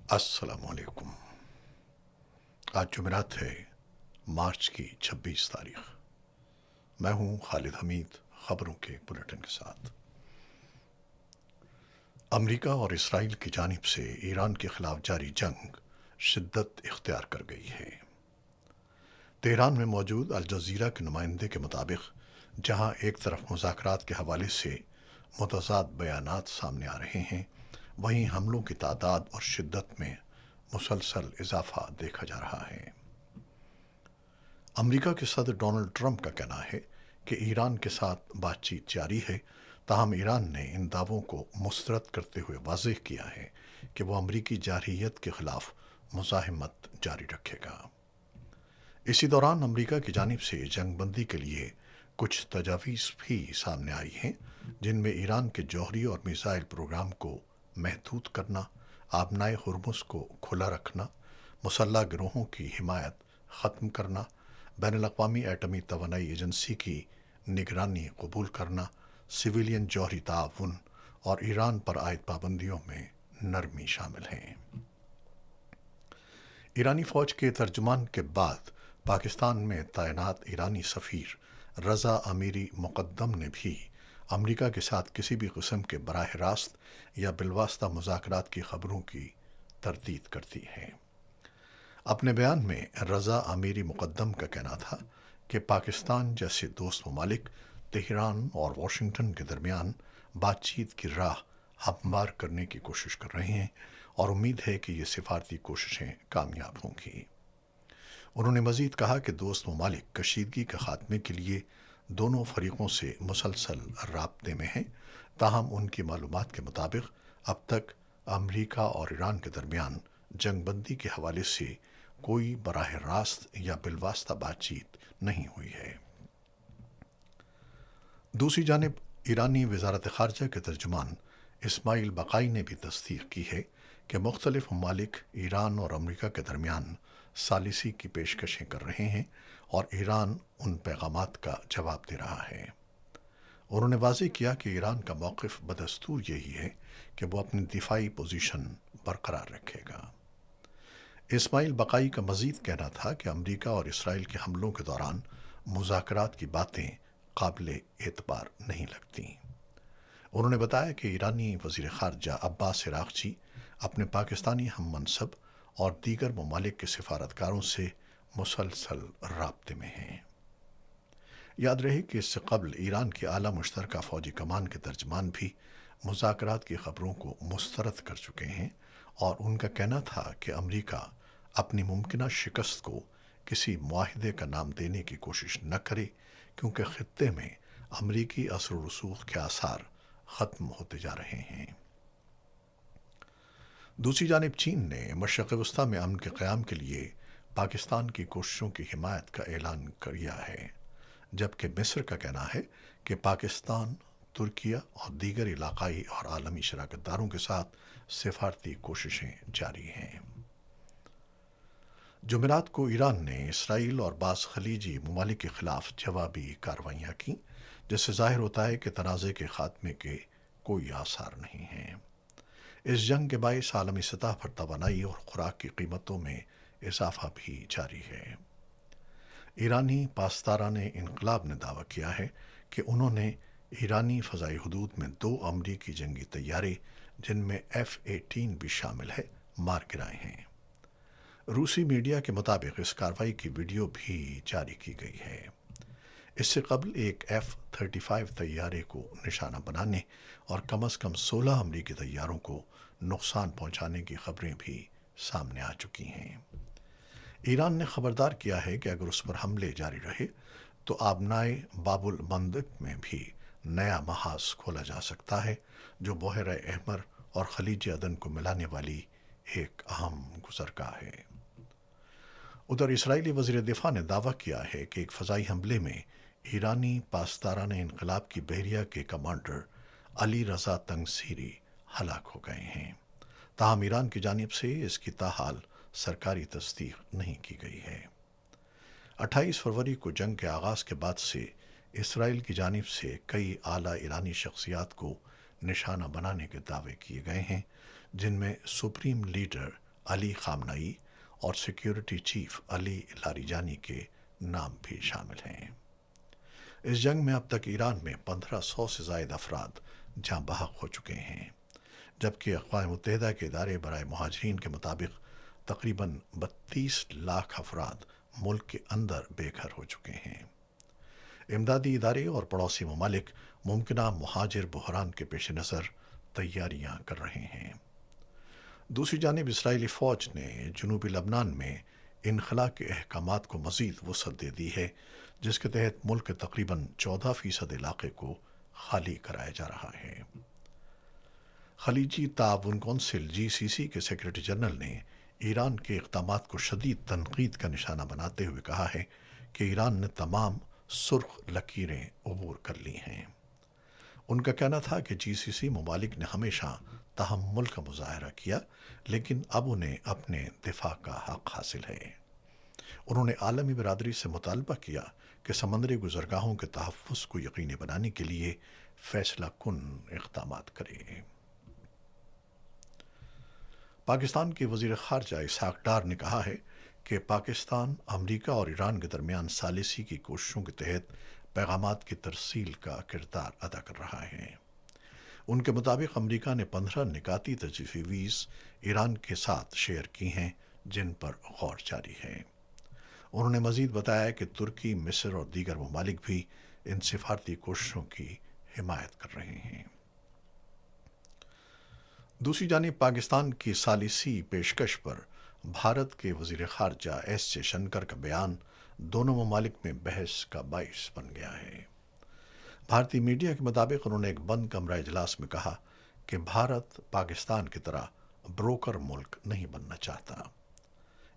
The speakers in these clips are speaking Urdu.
السلام علیکم۔ آج جمعرات ہے، مارچ کی 26 تاریخ۔ میں ہوں خالد حمید، خبروں کے بلیٹن کے ساتھ۔ امریکہ اور اسرائیل کی جانب سے ایران کے خلاف جاری جنگ شدت اختیار کر گئی ہے۔ تہران میں موجود الجزیرہ کے نمائندے کے مطابق جہاں ایک طرف مذاکرات کے حوالے سے متضاد بیانات سامنے آ رہے ہیں، وہیں حملوں کی تعداد اور شدت میں مسلسل اضافہ دیکھا جا رہا ہے۔ امریکہ کے صدر ڈونلڈ ٹرمپ کا کہنا ہے کہ ایران کے ساتھ بات چیت جاری ہے، تاہم ایران نے ان دعووں کو مسترد کرتے ہوئے واضح کیا ہے کہ وہ امریکی جارحیت کے خلاف مزاحمت جاری رکھے گا۔ اسی دوران امریکہ کی جانب سے جنگ بندی کے لیے کچھ تجاویز بھی سامنے آئی ہیں، جن میں ایران کے جوہری اور میزائل پروگرام کو محدود کرنا، آبنائے ہرمز کو کھلا رکھنا، مسلح گروہوں کی حمایت ختم کرنا، بین الاقوامی ایٹمی توانائی ایجنسی کی نگرانی قبول کرنا، سویلین جوہری تعاون اور ایران پر عائد پابندیوں میں نرمی شامل ہیں۔ ایرانی فوج کے ترجمان کے بعد پاکستان میں تعینات ایرانی سفیر رضا امیری مقدم نے بھی امریکہ کے ساتھ کسی بھی قسم کے براہ راست یا بالواسطہ مذاکرات کی خبروں کی تردید کرتی ہے۔ اپنے بیان میں رضا امیری مقدم کا کہنا تھا کہ پاکستان جیسے دوست ممالک تہران اور واشنگٹن کے درمیان بات چیت کی راہ ہموار کرنے کی کوشش کر رہے ہیں اور امید ہے کہ یہ سفارتی کوششیں کامیاب ہوں گی۔ انہوں نے مزید کہا کہ دوست ممالک کشیدگی کے خاتمے کے لیے دونوں فریقوں سے مسلسل رابطے میں ہیں، تاہم ان کی معلومات کے مطابق اب تک امریکہ اور ایران کے درمیان جنگ بندی کے حوالے سے کوئی براہ راست یا بالواسطہ بات چیت نہیں ہوئی ہے۔ دوسری جانب ایرانی وزارت خارجہ کے ترجمان اسماعیل بقائی نے بھی تصدیق کی ہے کہ مختلف ممالک ایران اور امریکہ کے درمیان ثالثی کی پیشکشیں کر رہے ہیں اور ایران ان پیغامات کا جواب دے رہا ہے۔ انہوں نے واضح کیا کہ ایران کا موقف بدستور یہی ہے کہ وہ اپنی دفاعی پوزیشن برقرار رکھے گا۔ اسماعیل بقائی کا مزید کہنا تھا کہ امریکہ اور اسرائیل کے حملوں کے دوران مذاکرات کی باتیں قابل اعتبار نہیں لگتیں۔ انہوں نے بتایا کہ ایرانی وزیر خارجہ عباس عراقچی اپنے پاکستانی ہم منصب اور دیگر ممالک کے سفارتکاروں سے مسلسل رابطے میں ہیں۔ یاد رہے کہ اس سے قبل ایران کی اعلیٰ مشترکہ فوجی کمان کے ترجمان بھی مذاکرات کی خبروں کو مسترد کر چکے ہیں اور ان کا کہنا تھا کہ امریکہ اپنی ممکنہ شکست کو کسی معاہدے کا نام دینے کی کوشش نہ کرے، کیونکہ خطے میں امریکی اثر و رسوخ کے آثار ختم ہوتے جا رہے ہیں۔ دوسری جانب چین نے مشرق وسطیٰ میں امن کے قیام کے لیے پاکستان کی کوششوں کی حمایت کا اعلان کیا ہے، جبکہ مصر کا کہنا ہے کہ پاکستان، ترکیہ اور دیگر علاقائی اور عالمی شراکت داروں کے ساتھ سفارتی کوششیں جاری ہیں۔ جمعرات کو ایران نے اسرائیل اور بعض خلیجی ممالک کے خلاف جوابی کارروائیاں کیں، جس سے ظاہر ہوتا ہے کہ تنازع کے خاتمے کے کوئی آثار نہیں ہیں۔ اس جنگ کے باعث عالمی سطح پر توانائی اور خوراک کی قیمتوں میں اضافہ بھی جاری ہے۔ ایرانی پاسداران انقلاب نے دعویٰ کیا ہے کہ انہوں نے ایرانی فضائی حدود میں 2 امریکی جنگی طیارے، جن میں F-18 بھی شامل ہے، مار گرائے ہیں۔ روسی میڈیا کے مطابق اس کارروائی کی ویڈیو بھی جاری کی گئی ہے۔ اس سے قبل ایک F-35 طیارے کو نشانہ بنانے اور کم از کم 16 امریکی طیاروں کو نقصان پہنچانے کی خبریں بھی سامنے آ چکی ہیں۔ ایران نے خبردار کیا ہے کہ اگر اس پر حملے جاری رہے تو آبنائے باب المندب میں بھی نیا محاذ کھولا جا سکتا ہے، جو بحیرہ احمر اور خلیج عدن کو ملانے والی ایک اہم گزرگاہ ہے۔ ادھر اسرائیلی وزیر دفاع نے دعویٰ کیا ہے کہ ایک فضائی حملے میں ایرانی پاسداران انقلاب کی بحریہ کے کمانڈر علی رضا تنگسیری ہلاک ہو گئے ہیں، تاہم ایران کی جانب سے اس کی تاحال سرکاری تصدیق نہیں کی گئی ہے۔ 28 فروری کو جنگ کے آغاز کے بعد سے اسرائیل کی جانب سے کئی اعلیٰ ایرانی شخصیات کو نشانہ بنانے کے دعوے کیے گئے ہیں، جن میں سپریم لیڈر علی خامنئی اور سیکیورٹی چیف علی لاریجانی کے نام بھی شامل ہیں۔ اس جنگ میں اب تک ایران میں 1500 سے زائد افراد جاں بحق ہو چکے ہیں، جبکہ اقوام متحدہ کے ادارے برائے مہاجرین کے مطابق تقریباً 32 لاکھ افراد ملک کے اندر بے گھر ہو چکے ہیں۔ امدادی ادارے اور پڑوسی ممالک ممکنہ مہاجر بحران کے پیش نظر تیاریاں کر رہے ہیں۔ دوسری جانب اسرائیلی فوج نے جنوبی لبنان میں انخلاء کے احکامات کو مزید وسعت دے دی ہے، جس کے تحت ملک کے تقریباً 14% علاقے کو خالی کرایا جا رہا ہے۔ خلیجی تعاون کونسل GCC کے سیکرٹری جنرل نے ایران کے اقدامات کو شدید تنقید کا نشانہ بناتے ہوئے کہا ہے کہ ایران نے تمام سرخ لکیریں عبور کر لی ہیں۔ ان کا کہنا تھا کہ GCC ممالک نے ہمیشہ تحمل کا مظاہرہ کیا، لیکن اب انہیں اپنے دفاع کا حق حاصل ہے۔ انہوں نے عالمی برادری سے مطالبہ کیا کہ سمندری گزرگاہوں کے تحفظ کو یقینی بنانے کے لیے فیصلہ کن اقدامات کرے۔ پاکستان کے وزیر خارجہ اسحاق ڈار نے کہا ہے کہ پاکستان امریکہ اور ایران کے درمیان ثالثی کی کوششوں کے تحت پیغامات کی ترسیل کا کردار ادا کر رہا ہے۔ ان کے مطابق امریکہ نے 15 نکاتی تجویز ایران کے ساتھ شیئر کی ہیں، جن پر غور جاری ہے۔ انہوں نے مزید بتایا کہ ترکی، مصر اور دیگر ممالک بھی ان سفارتی کوششوں کی حمایت کر رہے ہیں۔ دوسری جانب پاکستان کی ثالثی پیشکش پر بھارت کے وزیر خارجہ ایس جے شنکر کا بیان دونوں ممالک میں بحث کا باعث بن گیا ہے۔ بھارتی میڈیا کے مطابق انہوں نے ایک بند کمرہ اجلاس میں کہا کہ بھارت پاکستان کی طرح بروکر ملک نہیں بننا چاہتا۔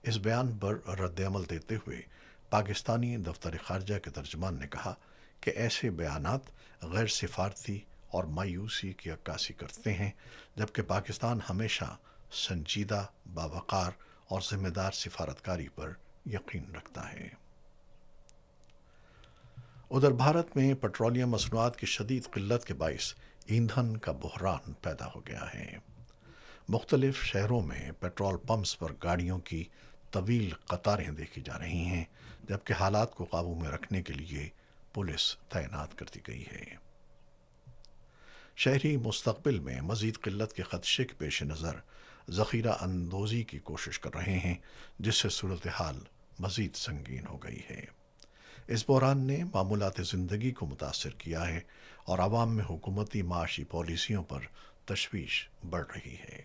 اس بیان پر رد عمل دیتے ہوئے پاکستانی دفتر خارجہ کے ترجمان نے کہا کہ ایسے بیانات غیر سفارتی اور مایوسی کی عکاسی کرتے ہیں، جبکہ پاکستان ہمیشہ سنجیدہ، باوقار اور ذمہ دار سفارتکاری پر یقین رکھتا ہے۔ ادھر بھارت میں پیٹرولیم مصنوعات کی شدید قلت کے باعث ایندھن کا بحران پیدا ہو گیا ہے۔ مختلف شہروں میں پیٹرول پمپس پر گاڑیوں کی طویل قطاریں دیکھی جا رہی ہیں، جبکہ حالات کو قابو میں رکھنے کے لیے پولیس تعینات کر دی گئی ہے۔ شہری مستقبل میں مزید قلت کے خدشے کے پیش نظر ذخیرہ اندوزی کی کوشش کر رہے ہیں، جس سے صورتحال مزید سنگین ہو گئی ہے۔ اس بحران نے معمولات زندگی کو متاثر کیا ہے اور عوام میں حکومتی معاشی پالیسیوں پر تشویش بڑھ رہی ہے۔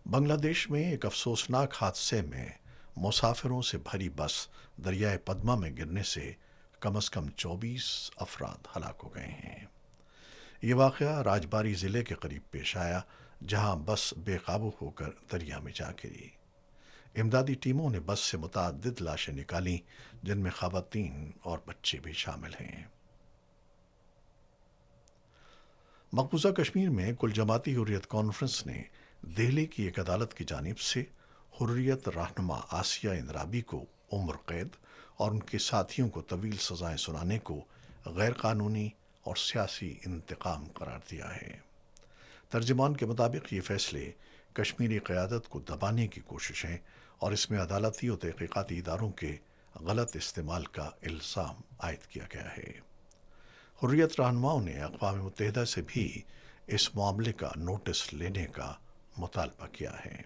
بنگلہ دیش میں ایک افسوسناک حادثے میں مسافروں سے بھری بس دریائے پدما میں گرنے سے کم از کم 24 افراد ہلاک ہو گئے ہیں۔ یہ واقعہ راجباری ضلع کے قریب پیش آیا، جہاں بس بے قابو ہو کر دریا میں جا گری۔ امدادی ٹیموں نے بس سے متعدد لاشیں نکالیں، جن میں خواتین اور بچے بھی شامل ہیں۔ مقبوضہ کشمیر میں کل جماعتی حریت کانفرنس نے دہلی کی ایک عدالت کی جانب سے حریت رہنما آسیہ اندرابی کو عمر قید اور ان کے ساتھیوں کو طویل سزائیں سنانے کو غیر قانونی اور سیاسی انتقام قرار دیا ہے۔ ترجمان کے مطابق یہ فیصلے کشمیری قیادت کو دبانے کی کوشش ہیں اور اس میں عدالتی و تحقیقاتی اداروں کے غلط استعمال کا الزام عائد کیا گیا ہے۔ حریت رہنماؤں نے اقوام متحدہ سے بھی اس معاملے کا نوٹس لینے کا مطالبہ کیا ہے۔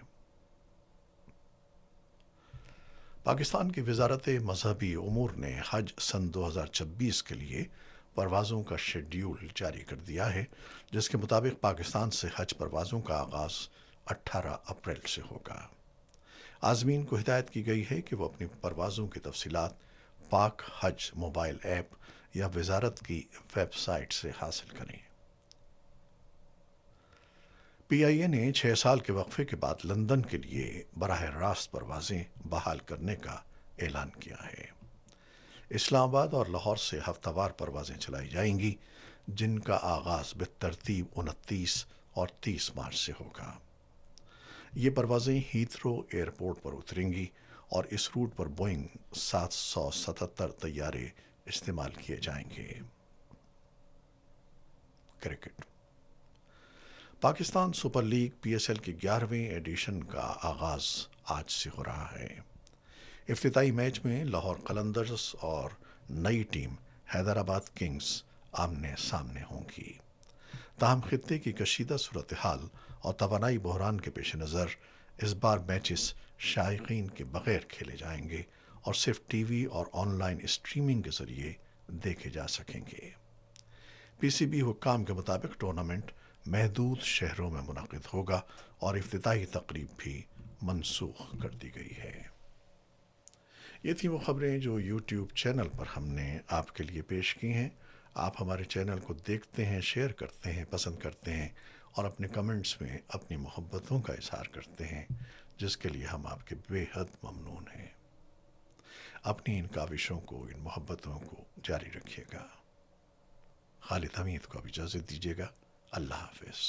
پاکستان کی وزارت مذہبی امور نے حج سن 2026 کے لیے پروازوں کا شیڈیول جاری کر دیا ہے، جس کے مطابق پاکستان سے حج پروازوں کا آغاز 18 اپریل سے ہوگا۔ عازمین کو ہدایت کی گئی ہے کہ وہ اپنی پروازوں کی تفصیلات پاک حج موبائل ایپ یا وزارت کی ویب سائٹ سے حاصل کریں۔ PIA نے 6 سال کے وقفے کے بعد لندن کے لیے براہ راست پروازیں بحال کرنے کا اعلان کیا ہے۔ اسلام آباد اور لاہور سے ہفتہ وار پروازیں چلائی جائیں گی، جن کا آغاز بالترتیب 29 اور 30 مارچ سے ہوگا۔ یہ پروازیں ہیتھرو ایئرپورٹ پر اتریں گی اور اس روٹ پر بوئنگ 777 طیارے استعمال کیے جائیں گے۔ Cricket. Pakistan super league PSL کی 11ویں ایڈیشن کا آغاز آج سے ہو رہا ہے۔ افتتاحی میچ میں لاہور قلندرز اور نئی ٹیم حیدرآباد کنگز آمنے سامنے ہوں گی۔ تاہم خطے کی کشیدہ صورتحال اور توانائی بحران کے پیش نظر اس بار میچز شائقین کے بغیر کھیلے جائیں گے اور صرف ٹی وی اور آن لائن اسٹریمنگ کے ذریعے دیکھے جا سکیں گے۔ PCB حکام کے مطابق ٹورنامنٹ محدود شہروں میں منعقد ہوگا اور افتتاحی تقریب بھی منسوخ کر دی گئی ہے۔ یہ تھیں وہ خبریں جو یوٹیوب چینل پر ہم نے آپ کے لیے پیش کی ہیں۔ آپ ہمارے چینل کو دیکھتے ہیں، شیئر کرتے ہیں، پسند کرتے ہیں اور اپنے کمنٹس میں اپنی محبتوں کا اظہار کرتے ہیں، جس کے لیے ہم آپ کے بے حد ممنون ہیں۔ اپنی ان کاوشوں کو، ان محبتوں کو جاری رکھیے گا۔ خالد حمید کو اب اجازت دیجیے گا۔ اللہ حافظ۔